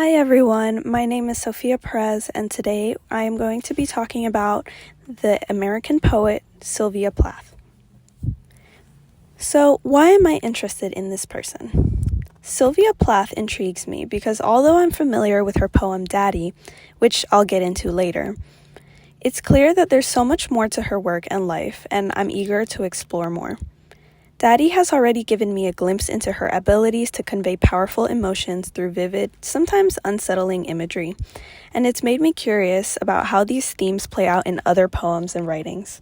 Hi everyone, my name is Sylvia and today I am going to be talking about the American poet Sylvia Plath. So, why am I interested in this person? Sylvia Plath intrigues me because although I'm familiar with her poem Daddy, which I'll get into later, it's clear that there's so much more to her work and life, and I'm eager to explore more. Daddy has already given me a glimpse into her abilities to convey powerful emotions through vivid, sometimes unsettling imagery, and it's made me curious about how these themes play out in other poems and writings.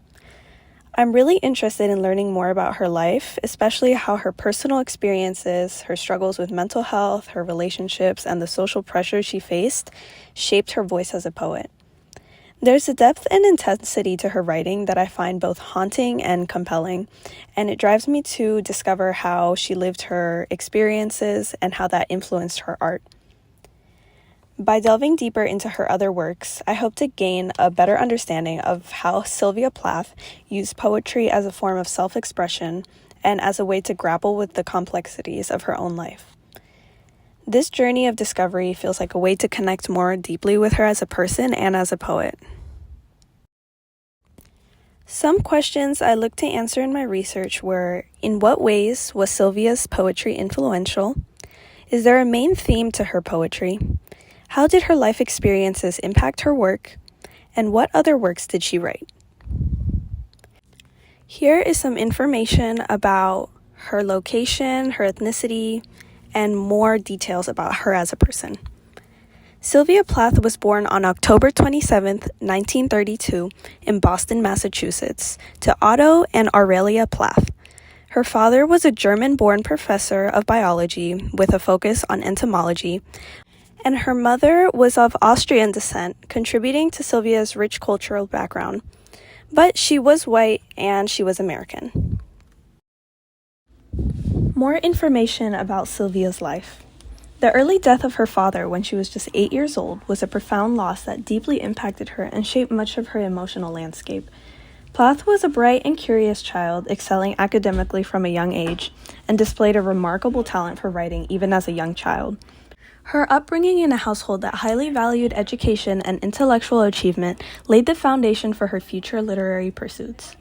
I'm really interested in learning more about her life, especially how her personal experiences, her struggles with mental health, her relationships, and the social pressures she faced shaped her voice as a poet. There's a depth and intensity to her writing that I find both haunting and compelling, and it drives me to discover how she lived her experiences and how that influenced her art. By delving deeper into her other works, I hope to gain a better understanding of how Sylvia Plath used poetry as a form of self-expression and as a way to grapple with the complexities of her own life. This journey of discovery feels like a way to connect more deeply with her as a person and as a poet. Some questions I looked to answer in my research were, in what ways was Sylvia's poetry influential? Is there a main theme to her poetry? How did her life experiences impact her work? And what other works did she write? Here is some information about her location, her ethnicity, and more details about her as a person. Sylvia Plath was born on October 27, 1932, in Boston, Massachusetts, to Otto and Aurelia Plath. Her father was a German-born professor of biology with a focus on entomology, and her mother was of Austrian descent, contributing to Sylvia's rich cultural background. But she was white and she was American. More information about Sylvia's life. The early death of her father when she was just 8 years old was a profound loss that deeply impacted her and shaped much of her emotional landscape. Plath was a bright and curious child, excelling academically from a young age, and displayed a remarkable talent for writing even as a young child. Her upbringing in a household that highly valued education and intellectual achievement laid the foundation for her future literary pursuits.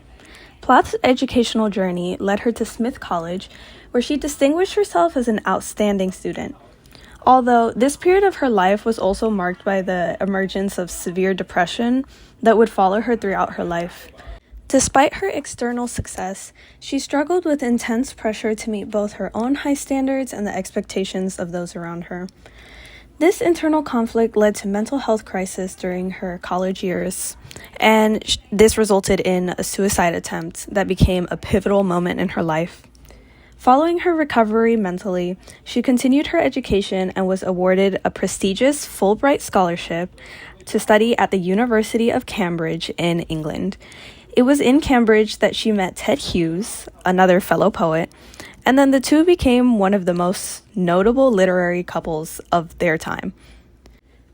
Plath's educational journey led her to Smith College, where she distinguished herself as an outstanding student. Although this period of her life was also marked by the emergence of severe depression that would follow her throughout her life. Despite her external success, she struggled with intense pressure to meet both her own high standards and the expectations of those around her. This internal conflict led to mental health crisis during her college years, and this resulted in a suicide attempt that became a pivotal moment in her life. Following her recovery mentally, she continued her education and was awarded a prestigious Fulbright scholarship to study at the University of Cambridge in England. It was in Cambridge that she met Ted Hughes, another fellow poet, and then the two became one of the most notable literary couples of their time.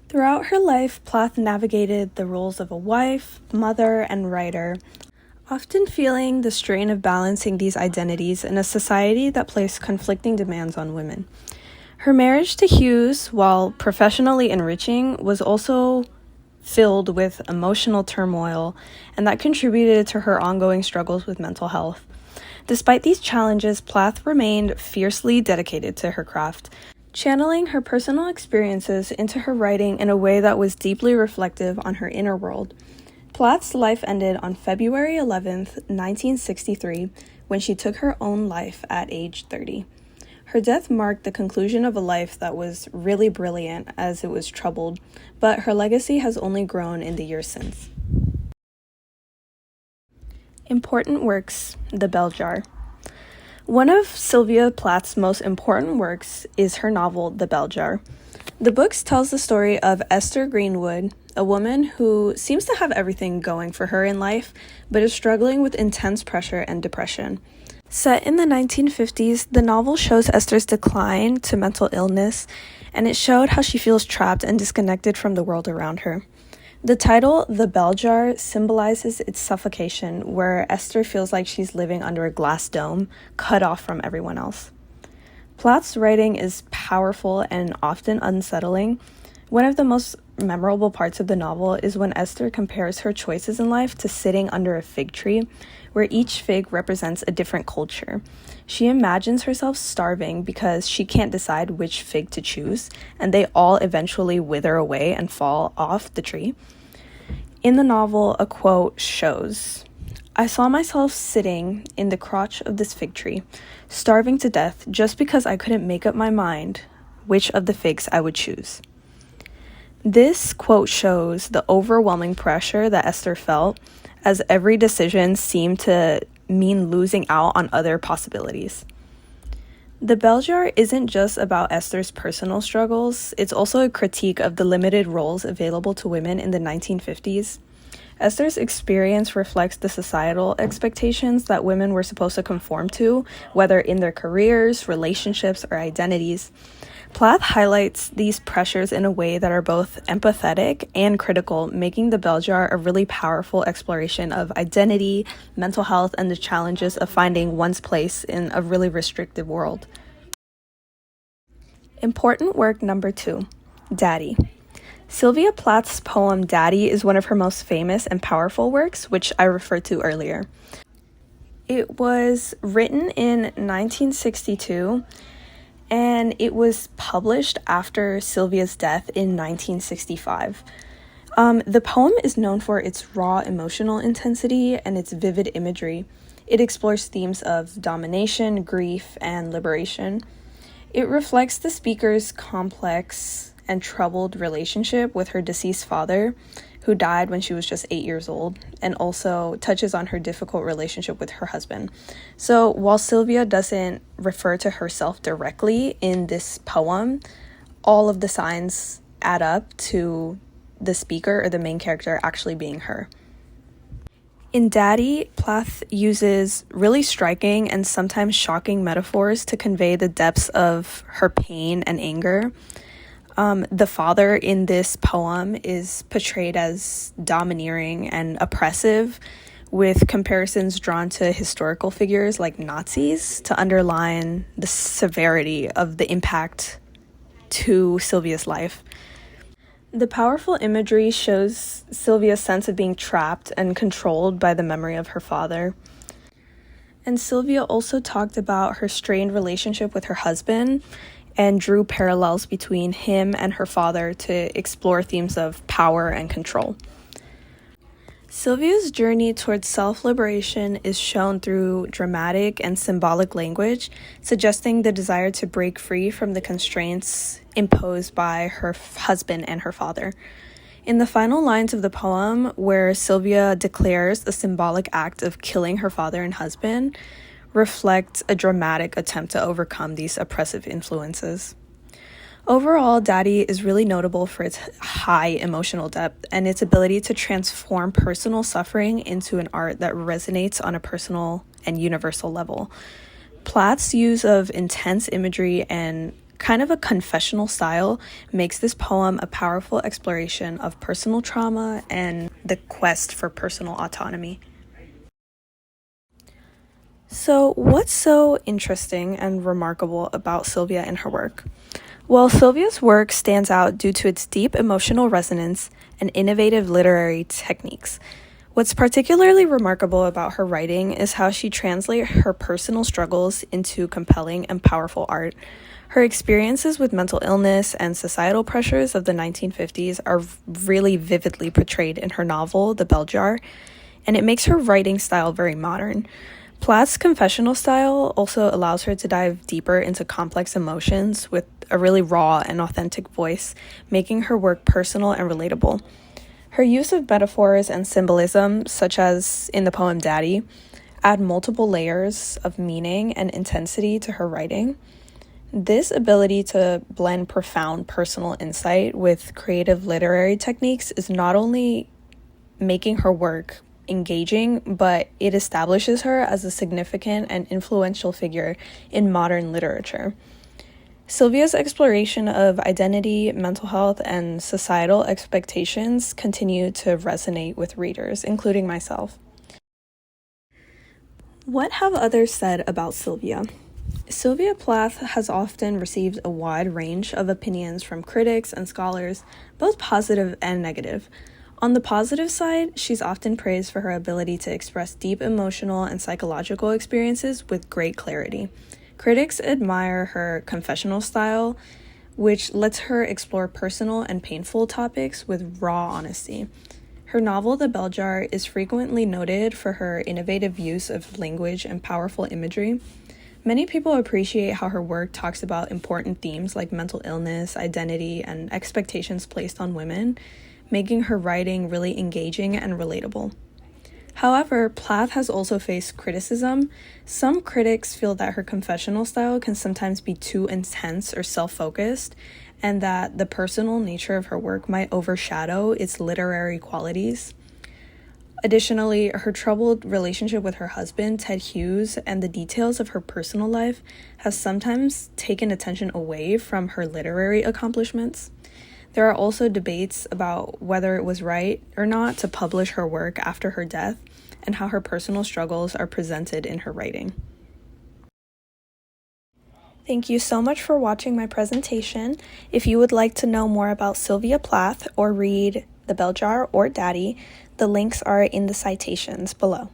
Throughout her life, Plath navigated the roles of a wife, mother, and writer, often feeling the strain of balancing these identities in a society that placed conflicting demands on women. Her marriage to Hughes, while professionally enriching, was also filled with emotional turmoil, and that contributed to her ongoing struggles with mental health. Despite these challenges, Plath remained fiercely dedicated to her craft, channeling her personal experiences into her writing in a way that was deeply reflective on her inner world. Plath's life ended on February 11th, 1963, when she took her own life at age 30. Her death marked the conclusion of a life that was really brilliant as it was troubled, but her legacy has only grown in the years since. Important works: The Bell Jar. One of Sylvia Plath's most important works is her novel, The Bell Jar. The book tells the story of Esther Greenwood, a woman who seems to have everything going for her in life, but is struggling with intense pressure and depression. Set in the 1950s, the novel shows Esther's decline to mental illness, and it showed how she feels trapped and disconnected from the world around her. The title, The Bell Jar, symbolizes its suffocation, where Esther feels like she's living under a glass dome, cut off from everyone else. Plath's writing is powerful and often unsettling. One of the most memorable parts of the novel is when Esther compares her choices in life to sitting under a fig tree, where each fig represents a different culture. She imagines herself starving because she can't decide which fig to choose, and they all eventually wither away and fall off the tree. In the novel, a quote shows, "I saw myself sitting in the crotch of this fig tree, starving to death just because I couldn't make up my mind which of the figs I would choose." This quote shows the overwhelming pressure that Esther felt, as every decision seemed to mean losing out on other possibilities. The Bell Jar isn't just about Esther's personal struggles, it's also a critique of the limited roles available to women in the 1950s. Esther's experience reflects the societal expectations that women were supposed to conform to, whether in their careers, relationships, or identities. Plath highlights these pressures in a way that are both empathetic and critical, making The Bell Jar a really powerful exploration of identity, mental health, and the challenges of finding one's place in a really restrictive world. Important work number 2, Daddy. Sylvia Plath's poem Daddy is one of her most famous and powerful works, which I referred to earlier. It was written in 1962, and it was published after Sylvia's death in 1965. The poem is known for its raw emotional intensity and its vivid imagery. It explores themes of domination, grief, and liberation. It reflects the speaker's complex and troubled relationship with her deceased father, who died when she was just 8 years old, and also touches on her difficult relationship with her husband. So while Sylvia doesn't refer to herself directly in this poem, all of the signs add up to the speaker or the main character actually being her. In Daddy, Plath uses really striking and sometimes shocking metaphors to convey the depths of her pain and anger. The father in this poem is portrayed as domineering and oppressive, with comparisons drawn to historical figures like Nazis to underline the severity of the impact to Sylvia's life. The powerful imagery shows Sylvia's sense of being trapped and controlled by the memory of her father. And Sylvia also talked about her strained relationship with her husband and drew parallels between him and her father to explore themes of power and control. Sylvia's journey towards self-liberation is shown through dramatic and symbolic language, suggesting the desire to break free from the constraints imposed by her husband and her father. In the final lines of the poem, where Sylvia declares a symbolic act of killing her father and husband, reflect a dramatic attempt to overcome these oppressive influences. Overall, Daddy is really notable for its high emotional depth and its ability to transform personal suffering into an art that resonates on a personal and universal level. Plath's use of intense imagery and kind of a confessional style makes this poem a powerful exploration of personal trauma and the quest for personal autonomy. So, what's so interesting and remarkable about Sylvia and her work? Well, Sylvia's work stands out due to its deep emotional resonance and innovative literary techniques. What's particularly remarkable about her writing is how she translates her personal struggles into compelling and powerful art. Her experiences with mental illness and societal pressures of the 1950s are really vividly portrayed in her novel, The Bell Jar, and it makes her writing style very modern. Plath's confessional style also allows her to dive deeper into complex emotions with a really raw and authentic voice, making her work personal and relatable. Her use of metaphors and symbolism, such as in the poem Daddy, add multiple layers of meaning and intensity to her writing. This ability to blend profound personal insight with creative literary techniques is not only making her work engaging, but it establishes her as a significant and influential figure in modern literature. Sylvia's exploration of identity, mental health, and societal expectations continue to resonate with readers, including myself. What have others said about Sylvia? Sylvia Plath has often received a wide range of opinions from critics and scholars, both positive and negative. On the positive side, she's often praised for her ability to express deep emotional and psychological experiences with great clarity. Critics admire her confessional style, which lets her explore personal and painful topics with raw honesty. Her novel, The Bell Jar, is frequently noted for her innovative use of language and powerful imagery. Many people appreciate how her work talks about important themes like mental illness, identity, and expectations placed on women, making her writing really engaging and relatable. However, Plath has also faced criticism. Some critics feel that her confessional style can sometimes be too intense or self-focused, and that the personal nature of her work might overshadow its literary qualities. Additionally, her troubled relationship with her husband, Ted Hughes, and the details of her personal life have sometimes taken attention away from her literary accomplishments. There are also debates about whether it was right or not to publish her work after her death, and how her personal struggles are presented in her writing. Thank you so much for watching my presentation. If you would like to know more about Sylvia Plath or read The Bell Jar or Daddy, the links are in the citations below.